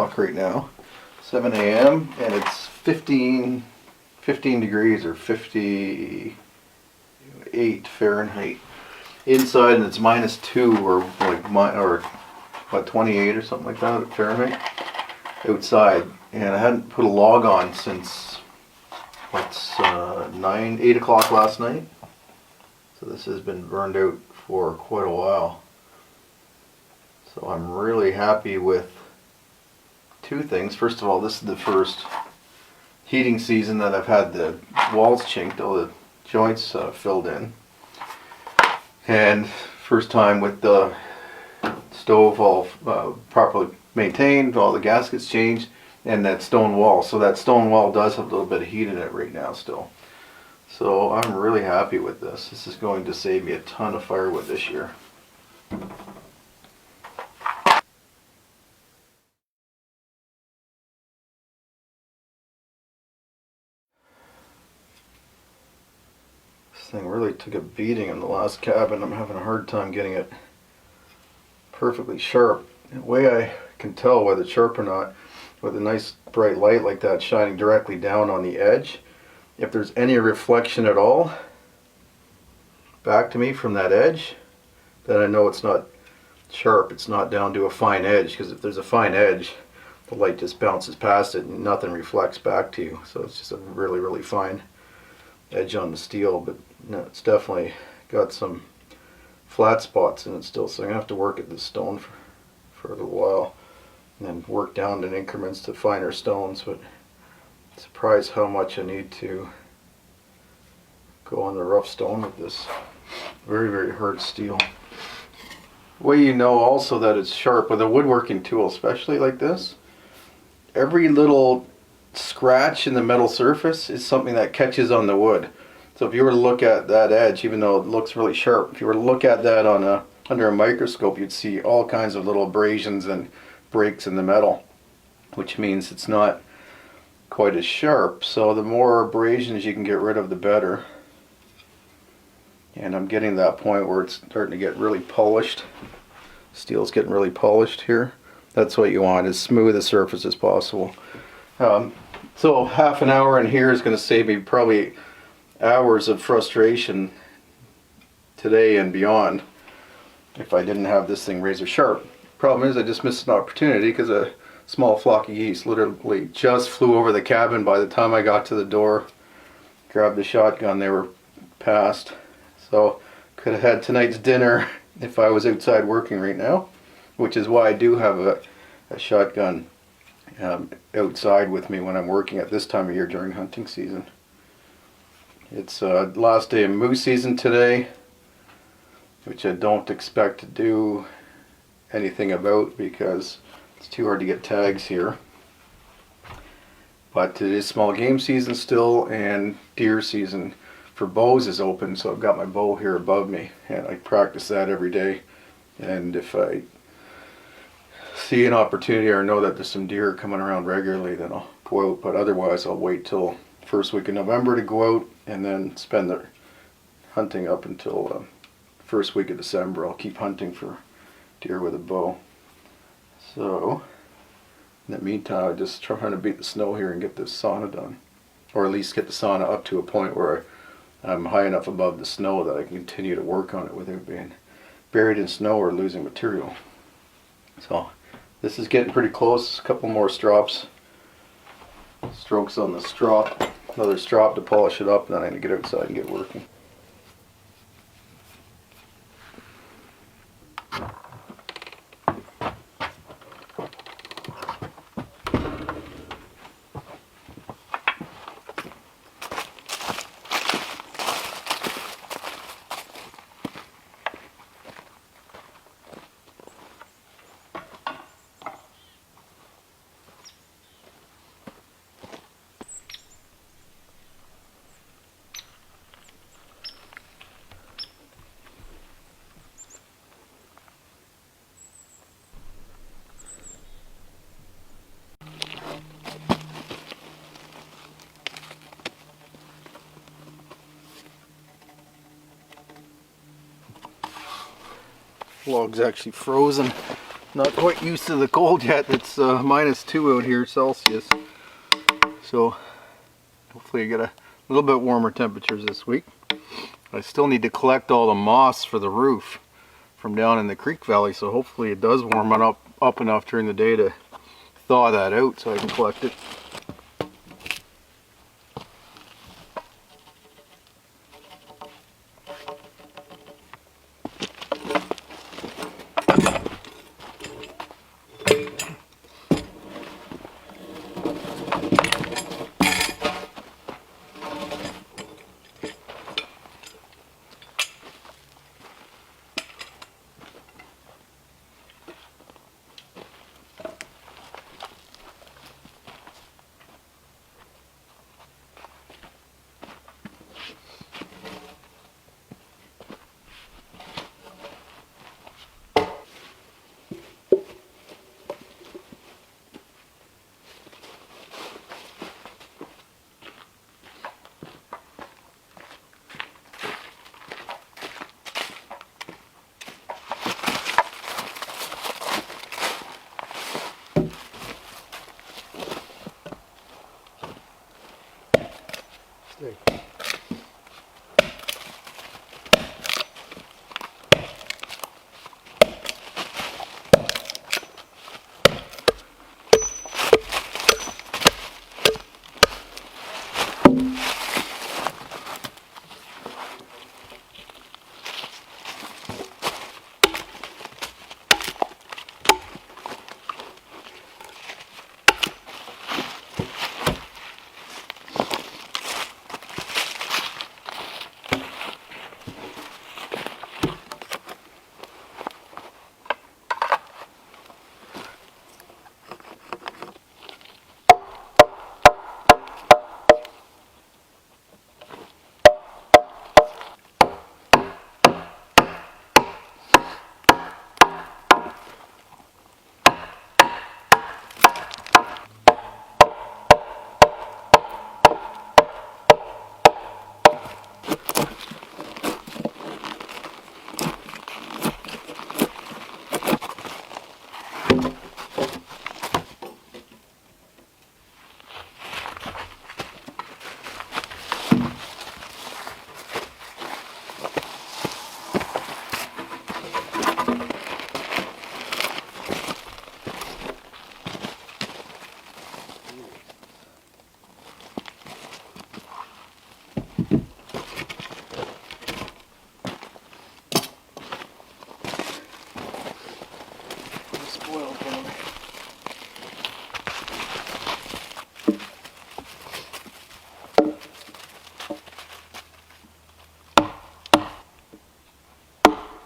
o'clock right now, 7 a.m. and it's 15 degrees or 58 Fahrenheit inside, and it's -2 or or what, 28 or something like that Fahrenheit outside. And I hadn't put a log on since 8 o'clock last night. So this has been burned out for quite a while. So I'm really happy with two things. First of all, this is the first heating season that I've had the walls chinked, all the joints filled in. And first time with the stove all properly maintained, all the gaskets changed, and that stone wall. So that stone wall does have a little bit of heat in it right now still. So I'm really happy with this. This is going to save me a ton of firewood this year. This thing really took a beating in the last cabin. I'm having a hard time getting it perfectly sharp. The way I can tell whether it's sharp or not, with a nice bright light like that shining directly down on the edge, if there's any reflection at all back to me from that edge, then I know it's not sharp. It's not down to a fine edge, because if there's a fine edge, the light just bounces past it and nothing reflects back to you. So it's just a really, really fine edge on the steel. But no, it's definitely got some flat spots in it still, so I'm going to have to work at this stone for a little while and then work down in increments to finer stones. But I'm surprised how much I need to go on the rough stone with this very, very hard steel. The way you know also that it's sharp with a woodworking tool, especially like this, every little scratch in the metal surface is something that catches on the wood. So if you were to look at that edge, even though it looks really sharp, if you were to look at that on under a microscope, you'd see all kinds of little abrasions and breaks in the metal, which means it's not quite as sharp. So the more abrasions you can get rid of, the better. And I'm getting to that point where it's starting to get really polished. Steel's getting really polished here. That's what you want, as smooth a surface as possible. So half an hour in here is going to save me probably hours of frustration today and beyond if I didn't have this thing razor sharp. Problem is, I just missed an opportunity because a small flock of geese literally just flew over the cabin. By the time I got to the door, grabbed the shotgun, they were past. So could have had tonight's dinner if I was outside working right now, which is why I do have a shotgun outside with me when I'm working at this time of year during hunting season. It's last day of moose season today, which I don't expect to do anything about because it's too hard to get tags here. But it is small game season still, and deer season for bows is open, so I've got my bow here above me and I practice that every day. And if I see an opportunity or know that there's some deer coming around regularly, then I'll go out. But otherwise I'll wait till first week of November to go out and then spend the hunting up until first week of December. I'll keep hunting for deer with a bow. So in the meantime, I'm just trying to beat the snow here and get this sauna done, or at least get the sauna up to a point where I'm high enough above the snow that I can continue to work on it without being buried in snow or losing material. So this is getting pretty close. A couple more strokes on the strop, another strop to polish it up, and then I'm going to get outside and get working. Log's actually frozen Not quite used to the cold yet. It's -2 out here Celsius. So hopefully I get a little bit warmer temperatures this week. I still need to collect all the moss for the roof from down in the creek valley, so hopefully it does warm it up enough during the day to thaw that out so I can collect it.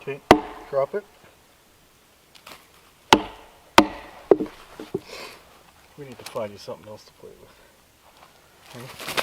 Okay, drop it. We need to find you something else to play with. Okay.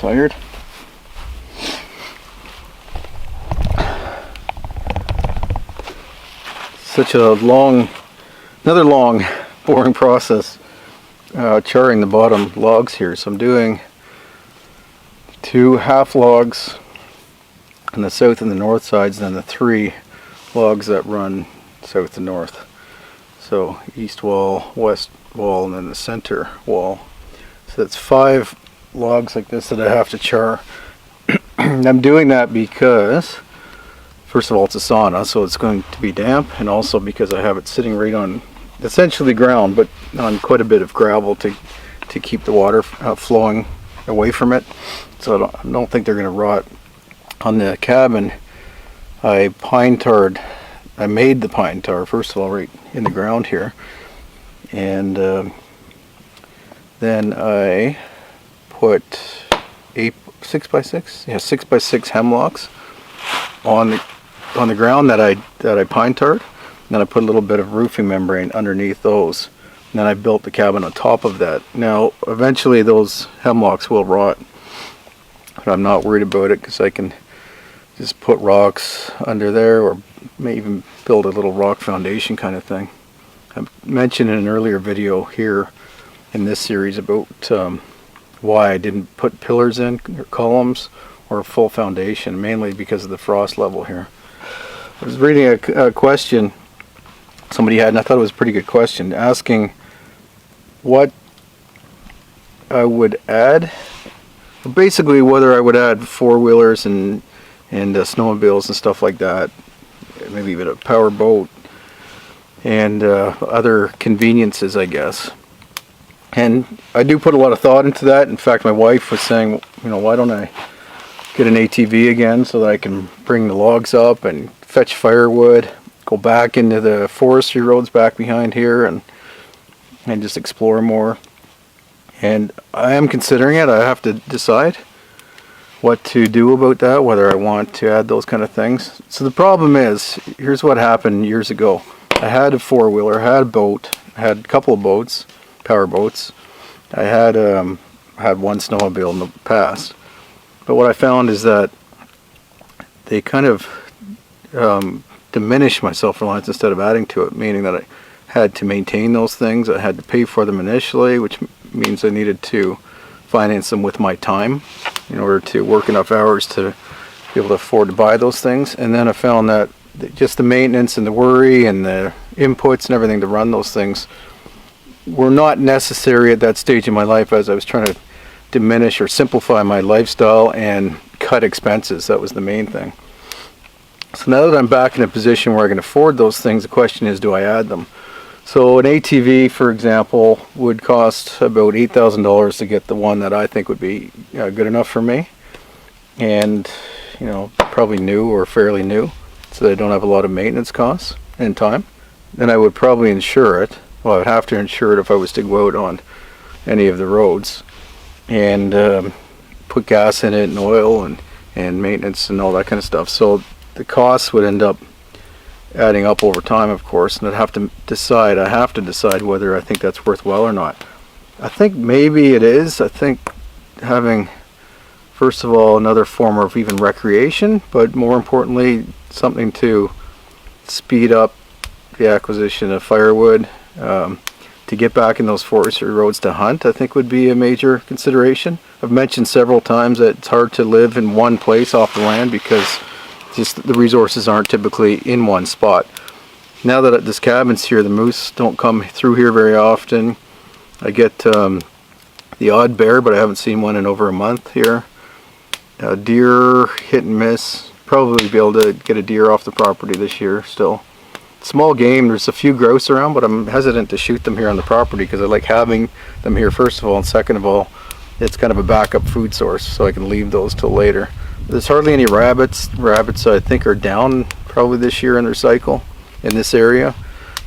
tired. Such a long, another long, boring process charring the bottom logs here. So I'm doing 2 half logs on the south and the north sides, and then the 3 logs that run south to north. So east wall, west wall, and then the center wall. So that's 5 logs like this that I have to char. I'm doing that because, first of all, it's a sauna, so it's going to be damp, and also because I have it sitting right on essentially ground, but on quite a bit of gravel to keep the water flowing away from it. So I don't think they're going to rot. On the cabin, I made the pine tar, first of all, right in the ground here, and then I put 6x6 hemlocks on the ground that I pine tarred. Then I put a little bit of roofing membrane underneath those. And then I built the cabin on top of that. Now, eventually those hemlocks will rot, but I'm not worried about it because I can just put rocks under there, or may even build a little rock foundation kind of thing. I mentioned in an earlier video here in this series about why I didn't put pillars in, or columns, or a full foundation, mainly because of the frost level here. I was reading a question somebody had, and I thought it was a pretty good question, asking what I would add, basically whether I would add 4-wheelers and snowmobiles and stuff like that, maybe even a power boat, and other conveniences, I guess. And I do put a lot of thought into that. In fact, my wife was saying, you know, why don't I get an ATV again so that I can bring the logs up and fetch firewood, go back into the forestry roads back behind here, and just explore more. And I am considering it. I have to decide what to do about that, whether I want to add those kind of things. So the problem is, here's what happened years ago. I had a 4-wheeler, I had a boat, I had a couple of boats, power boats. I had one snowmobile in the past. But what I found is that they kind of diminish my self-reliance instead of adding to it, meaning that I had to maintain those things. I had to pay for them initially, which means I needed to finance them with my time in order to work enough hours to be able to afford to buy those things. And then I found that just the maintenance and the worry and the inputs and everything to run those things were not necessary at that stage in my life, as I was trying to diminish or simplify my lifestyle and cut expenses. That was the main thing. So now that I'm back in a position where I can afford those things, the question is, do I add them? So an ATV, for example, would cost about $8,000 to get the one that I think would be good enough for me, and you know, probably new or fairly new, so that I don't have a lot of maintenance costs and time. Then I would probably insure it. Well, I would have to insure it if I was to go out on any of the roads, and put gas in it and oil and maintenance and all that kind of stuff. So the costs would end up adding up over time, of course, and I have to decide whether I think that's worthwhile or not. I think maybe it is. I think having, first of all, another form of even recreation, but more importantly, something to speed up the acquisition of firewood, to get back in those forestry roads to hunt, I think would be a major consideration. I've mentioned several times that it's hard to live in one place off the land because just the resources aren't typically in one spot. Now that this cabin's here, the moose don't come through here very often. I get the odd bear, but I haven't seen one in over a month here. Deer, hit and miss. Probably be able to get a deer off the property this year still. Small game, there's a few grouse around, but I'm hesitant to shoot them here on the property because I like having them here, first of all, and second of all, it's kind of a backup food source, so I can leave those till later. There's hardly any rabbits. Rabbits, I think, are down probably this year in their cycle in this area,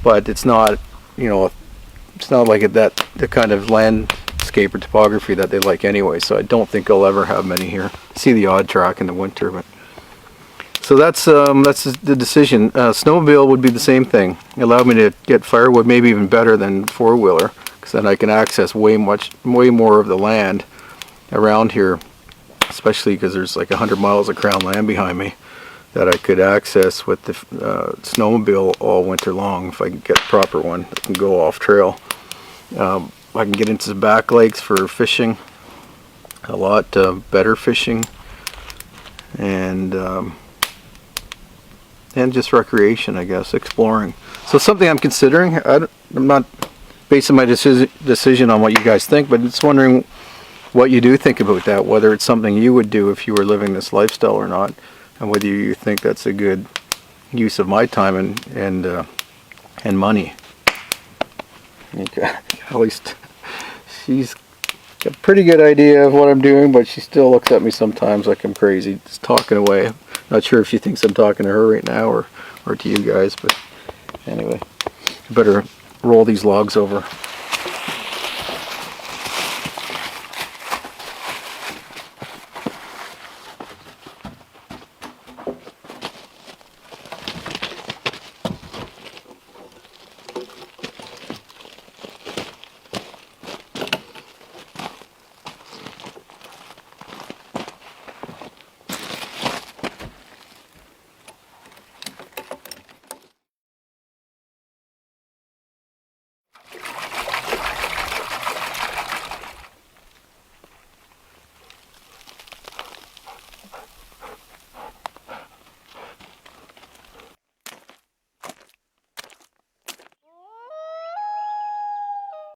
but it's not, you know, it's not like the kind of landscape or topography that they like anyway, so I don't think I'll ever have many here. See the odd track in the winter, but so that's the decision. Snowmobile would be the same thing. Allow me to get firewood, maybe even better than 4-wheeler, because then I can access way more of the land around here especially because there's like 100 miles of crown land behind me that I could access with the snowmobile all winter long if I can get a proper one that can go off trail. I can get into the back lakes for fishing, a lot better fishing, and just recreation, I guess, exploring. So something I'm considering. I'm not basing my decision on what you guys think, but just wondering what you do think about that, whether it's something you would do if you were living this lifestyle or not, and whether you think that's a good use of my time and money. Okay. At least she's got a pretty good idea of what I'm doing, but she still looks at me sometimes like I'm crazy, just talking away. Not sure if she thinks I'm talking to her right now or to you guys, but anyway, I better roll these logs over.